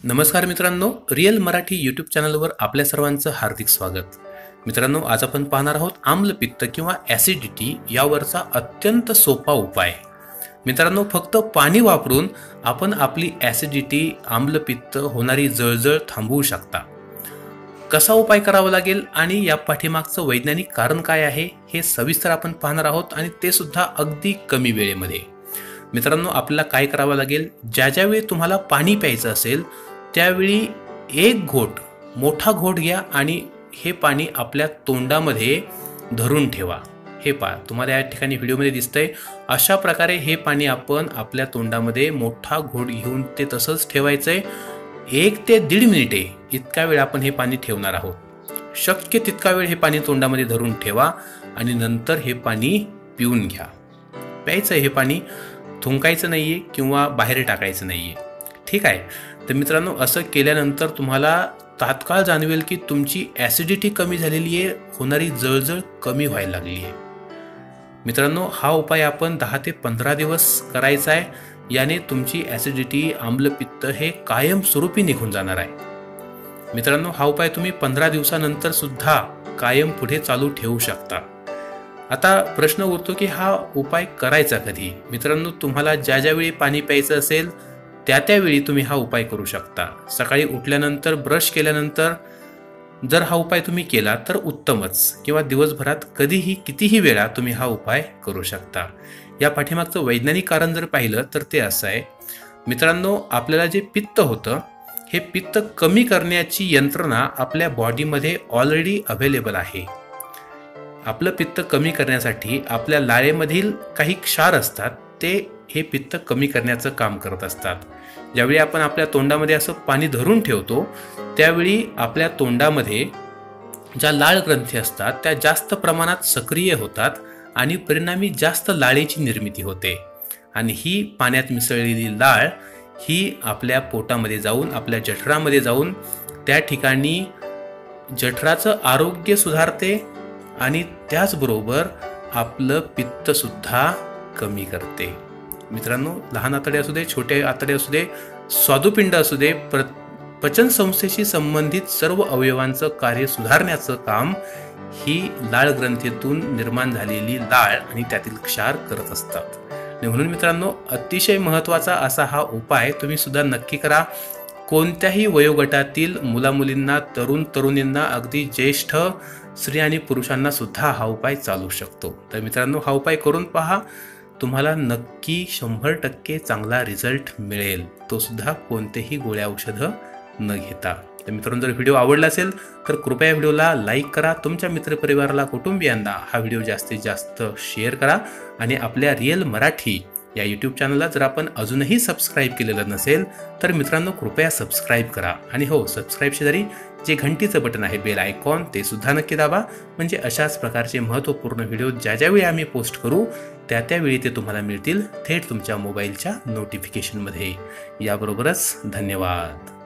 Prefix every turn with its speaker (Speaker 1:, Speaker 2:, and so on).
Speaker 1: नमस्कार मित्रांनो, real Marathi YouTube चॅनलवर आपल्या सर्वांचं हार्दिक स्वागत. मित्रांनो, आज आपण पाहणार आहोत आम्लपित्त किंवा ॲसिडिटी यावरचा अत्यंत सोपा उपाय. मित्रांनो, फक्त पाणी वापरून आपण आपली ॲसिडिटी, आम्लपित्त, होणारी जळजळ थांबवू शकता. कसा उपाय करावा लागेल आणि या पाठीमागचं वैज्ञानिक कारण काय आहे हे सविस्तर आपण पाहणार आहोत आणि ते सुद्धा अगदी कमी वेळेमध्ये. मित्रांनो, आपल्याला काय करावं लागेल, ज्यावेळी तुम्हाला पाणी प्यायचं असेल त्यावेळी एक घोट, मोठा घोट घ्या आणि हे पाणी आपल्या तोंडामध्ये धरून ठेवा. हे पहा, तुम्हाला या ठिकाणी व्हिडिओमध्ये दिसतंय. अशा प्रकारे हे पाणी आपण आपल्या तोंडामध्ये मोठा घोट घेऊन ते तसंच ठेवायचंय. 1 ते 1.5 मिनिटे इतका वेळ आपण हे पाणी ठेवणार आहोत. शक्य तितका वेळ हे पाणी तोंडामध्ये धरून ठेवा आणि नंतर हे पाणी पिऊन घ्या. प्यायचं हे पाणी, थुंकायचं नाहीये किंवा बाहेर टाकायचं नाहीये. ठीक आहे. तर मित्रांनो, असं केल्यानंतर तुम्हाला तात्काळ जाणवेल की तुमची ॲसिडिटी कमी झालेली आहे, होणारी जळजळ कमी व्हायला लागली आहे. मित्रांनो, हा उपाय आपण 10 ते 15 दिवस करायचा आहे. याने तुमची ॲसिडिटी, आम्लपित्त हे कायमस्वरूपी निघून जाणार आहे. मित्रांनो, हा उपाय तुम्ही 15 दिवसानंतर सुद्धा कायम पुढे चालू ठेवू शकता. आता प्रश्न उरतो की हा उपाय करायचा कधी. मित्रांनो, तुम्हाला ज्यावेळी पाणी प्यायचं असेल त्यावेळी तुम्ही हा उपाय करू शकता. सकाळी उठल्यानंतर, ब्रश केल्यानंतर जर हा उपाय तुम्ही केला तर उत्तमच, किंवा दिवसभरात कधीही कितीही वेळा तुम्ही हा उपाय करू शकता. या पाठीमागचं वैज्ञानिक कारण जर पाहिलं तर ते असं आहे. मित्रांनो, आपल्याला जे पित्त होतं हे पित्त कमी करण्याची यंत्रणा आपल्या बॉडीमध्ये ऑलरेडी अवेलेबल आहे. आपलं पित्त कमी करण्यासाठी आपल्या लाळेमधील काही क्षार असतात, ते हे पित्त कमी करण्याचं काम करत असतात. ज्यावेळी आपण आपल्या तोंडामध्ये असं पाणी धरून ठेवतो त्यावेळी आपल्या तोंडामध्ये ज्या लाळ ग्रंथी असतात त्या जास्त प्रमाणात सक्रिय होतात आणि परिणामी जास्त लाळेची निर्मिती होते. आणि ही पाण्यात मिसळलेली लाळ ही आपल्या पोटामध्ये जाऊन, आपल्या जठरामध्ये जाऊन त्या ठिकाणी जठराचं आरोग्य सुधारते आणि त्याचबरोबर आपलं पित्तसुद्धा कमी करते. मित्रांनो, लहान आतडे असू दे, छोटे आतडे असू दे, स्वादुपिंड असू दे, पचन संस्थेशी संबंधित सर्व अवयवांचं कार्य सुधारण्याचं काम ही लाळ ग्रंथीतून निर्माण झालेली लाळ आणि त्यातील क्षार करत असतात. म्हणून मित्रांनो, अतिशय महत्त्वाचा असा हा उपाय तुम्ही सुद्धा नक्की करा. कोणत्याही वयोगटातील मुलामुलींना, तरुण तरुणींना, अगदी ज्येष्ठ स्त्री आणि पुरुषांना सुद्धा हा उपाय चालू शकतो. तर मित्रांनो, हा उपाय करून पहा. तुम्हाला नक्की 100% चांगला रिझल्ट मिळेल, तो सुद्धा कोणतेही गोळ्या औषधं न घेता. तर मित्रांनो, जर व्हिडिओ आवडला असेल तर कृपया व्हिडिओला लाईक करा. तुमच्या मित्रपरिवाराला, कुटुंबियांना हा व्हिडिओ जास्तीत जास्त शेअर करा. आणि आपल्या रिअल मराठी या यूट्यूब चॅनलला जर आपण अजूनही सबस्क्राईब केलेलं नसेल तर मित्रांनो कृपया सबस्क्राईब करा. आणि हो, सबस्क्राईब शेजारी जे घंटीचं बटन आहे, बेल आयकॉन, ते सुद्धा नक्की दाबा. म्हणजे अशाच प्रकारचे महत्त्वपूर्ण व्हिडिओ ज्यावेळी आम्ही पोस्ट करू त्यावेळी ते तुम्हाला मिळतील थेट तुमच्या मोबाईलच्या नोटिफिकेशनमध्ये. याबरोबरच धन्यवाद.